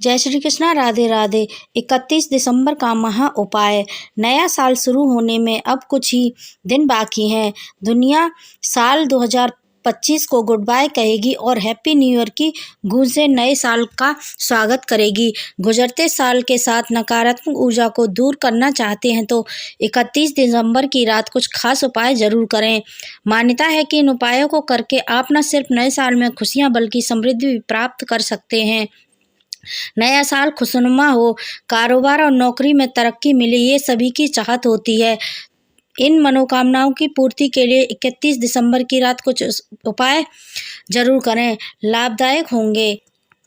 जय श्री कृष्णा, राधे राधे। 31 दिसंबर का महा उपाय। नया साल शुरू होने में अब कुछ ही दिन बाकी हैं। दुनिया साल 2025 को गुड बाय कहेगी और हैप्पी न्यू ईयर की गूंज से नए साल का स्वागत करेगी। गुजरते साल के साथ नकारात्मक ऊर्जा को दूर करना चाहते हैं तो 31 दिसंबर की रात कुछ खास उपाय जरूर करें। मान्यता है कि इन उपायों को करके आप न सिर्फ नए साल में खुशियां बल्कि समृद्धि भी प्राप्त कर सकते हैं। नया साल खुशनुमा हो, कारोबार और नौकरी में तरक्की मिले, ये सभी की चाहत होती है। इन मनोकामनाओं की पूर्ति के लिए 31 दिसंबर की रात कुछ उपाय जरूर करें, लाभदायक होंगे।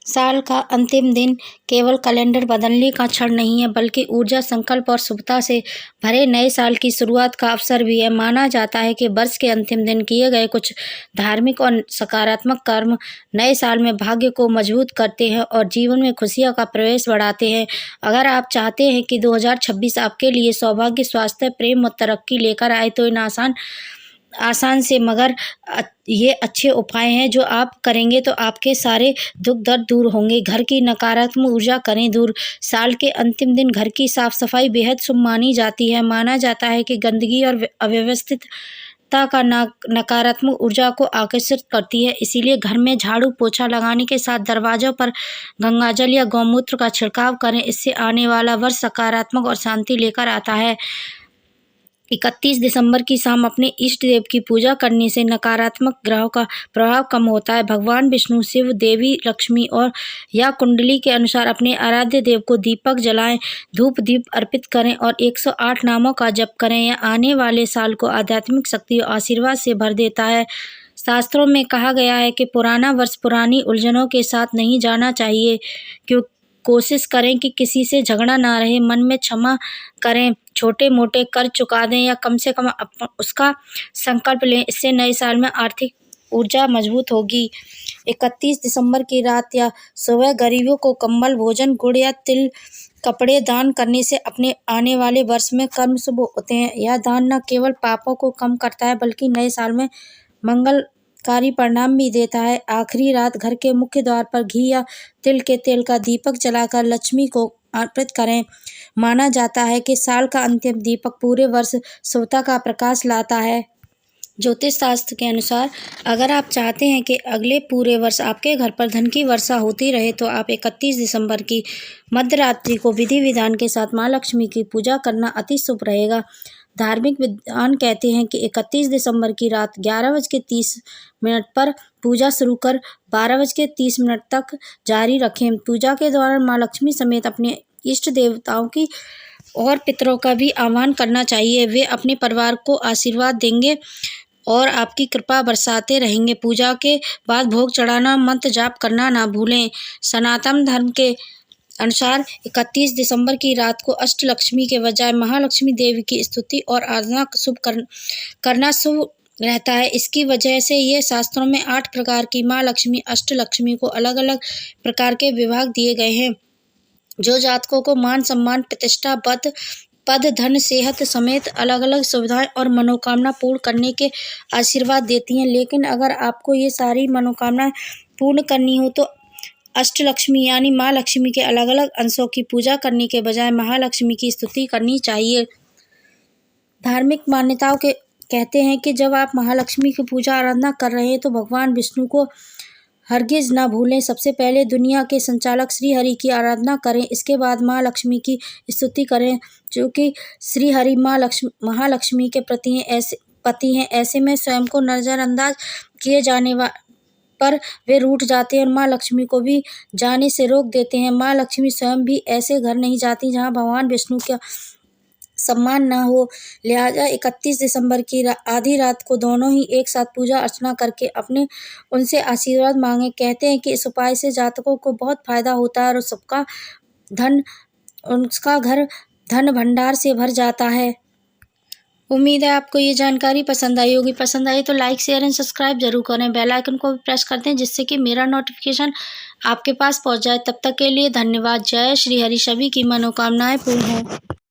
साल का अंतिम दिन केवल कैलेंडर बदलने का क्षण नहीं है, बल्कि ऊर्जा, संकल्प और शुभता से भरे नए साल की शुरुआत का अवसर भी है। माना जाता है कि वर्ष के अंतिम दिन किए गए कुछ धार्मिक और सकारात्मक कर्म नए साल में भाग्य को मजबूत करते हैं और जीवन में खुशियों का प्रवेश बढ़ाते हैं। अगर आप चाहते हैं कि 2026 आपके लिए सौभाग्य, स्वास्थ्य, प्रेम और तरक्की लेकर आए तो इन आसान से मगर ये अच्छे उपाय हैं जो आप करेंगे तो आपके सारे दुख दर्द दूर होंगे। घर की नकारात्मक ऊर्जा करें दूर। साल के अंतिम दिन घर की साफ सफाई बेहद शुभ मानी जाती है। माना जाता है कि गंदगी और अव्यवस्थितता का नकारात्मक ऊर्जा को आकर्षित करती है। इसीलिए घर में झाड़ू पोछा लगाने के साथ दरवाजों पर गंगाजल या गौमूत्र का छिड़काव करें। इससे आने वाला वर्ष सकारात्मक और शांति लेकर आता है। 31 दिसंबर की शाम अपने इष्ट देव की पूजा करने से नकारात्मक ग्रहों का प्रभाव कम होता है। भगवान विष्णु, शिव, देवी लक्ष्मी और या कुंडली के अनुसार अपने आराध्य देव को दीपक जलाएं, धूप दीप अर्पित करें और 108 नामों का जप करें। यह आने वाले साल को आध्यात्मिक शक्ति और आशीर्वाद से भर देता है। शास्त्रों में कहा गया है कि पुराना वर्ष पुरानी उलझनों के साथ नहीं जाना चाहिए। कोशिश करें कि किसी से झगड़ा ना रहे, मन में क्षमा करें, छोटे मोटे कर्ज चुका दें या कम से कम उसका संकल्प लें। इससे नए साल में आर्थिक ऊर्जा मजबूत होगी। 31 दिसंबर की रात या सुबह गरीबों को कंबल, भोजन, गुड़ या तिल, कपड़े दान करने से अपने आने वाले वर्ष में कर्म शुभ होते हैं। यह दान न केवल पापों को कम करता है बल्कि नए साल में मंगलकारी परिणाम भी देता है। आखिरी रात घर के मुख्य द्वार पर घी या तिल के तेल का दीपक जलाकर लक्ष्मी को अर्पित करें। माना जाता है कि साल का अंतिम दीपक पूरे वर्ष शुभता का प्रकाश लाता है। ज्योतिष शास्त्र के अनुसार अगर आप चाहते हैं कि अगले पूरे वर्ष आपके घर पर धन की वर्षा होती रहे तो आप 31 दिसंबर की मध्यरात्रि को विधि विधान के साथ माँ लक्ष्मी की पूजा करना अति शुभ रहेगा। धार्मिक विद्वान कहते हैं कि 31 दिसंबर की रात 11:30 पर पूजा शुरू कर 12:30 तक जारी रखें। पूजा के दौरान माँ लक्ष्मी समेत अपने इष्ट देवताओं की और पितरों का भी आह्वान करना चाहिए। वे अपने परिवार को आशीर्वाद देंगे और आपकी कृपा बरसाते रहेंगे। पूजा के बाद भोग चढ़ाना, मंत्र जाप करना ना भूलें। सनातन धर्म के अनुसार 31 दिसंबर की रात को अष्टलक्ष्मी के बजाय महालक्ष्मी देवी की स्तुति और आराधना करना शुभ रहता है। इसकी वजह से ये शास्त्रों में 8 प्रकार की माँ लक्ष्मी, अष्टलक्ष्मी को अलग अलग प्रकार के विभाग दिए गए हैं जो जातकों को मान सम्मान, प्रतिष्ठा, पद, धन, सेहत समेत अलग अलग सुविधाएं और मनोकामना पूर्ण करने के आशीर्वाद देती हैं। लेकिन अगर आपको ये सारी मनोकामनाएं पूर्ण करनी हो तो अष्टलक्ष्मी यानी माँ लक्ष्मी के अलग अलग अंशों की पूजा करने के बजाय महालक्ष्मी की स्तुति करनी चाहिए। धार्मिक मान्यताओं के कहते हैं कि जब आप महालक्ष्मी की पूजा आराधना कर रहे हैं तो भगवान विष्णु को हरगिज ना भूलें। सबसे पहले दुनिया के संचालक श्री हरि की आराधना करें, इसके बाद माँ लक्ष्मी की स्तुति करें। क्योंकि श्री हरि महालक्ष्मी के पति हैं, ऐसे में स्वयं को नजरअंदाज किए जाने पर वे रूठ जाते हैं और माँ लक्ष्मी को भी जाने से रोक देते हैं। माँ लक्ष्मी स्वयं भी ऐसे घर नहीं जाती जहाँ भगवान विष्णु का सम्मान न हो। लिहाजा 31 दिसंबर की आधी रात को दोनों ही एक साथ पूजा अर्चना करके अपने उनसे आशीर्वाद मांगे। कहते हैं कि इस उपाय से जातकों को बहुत फायदा होता है और उसका घर धन भंडार से भर जाता है। उम्मीद है आपको ये जानकारी पसंद आई होगी। पसंद आई तो लाइक, शेयर एंड सब्सक्राइब जरूर करें। बेल आइकन को भी प्रेस कर दें जिससे कि मेरा नोटिफिकेशन आपके पास पहुंच जाए। तब तक के लिए धन्यवाद। जय श्री हरि। सभी की मनोकामनाएं पूर्ण हो।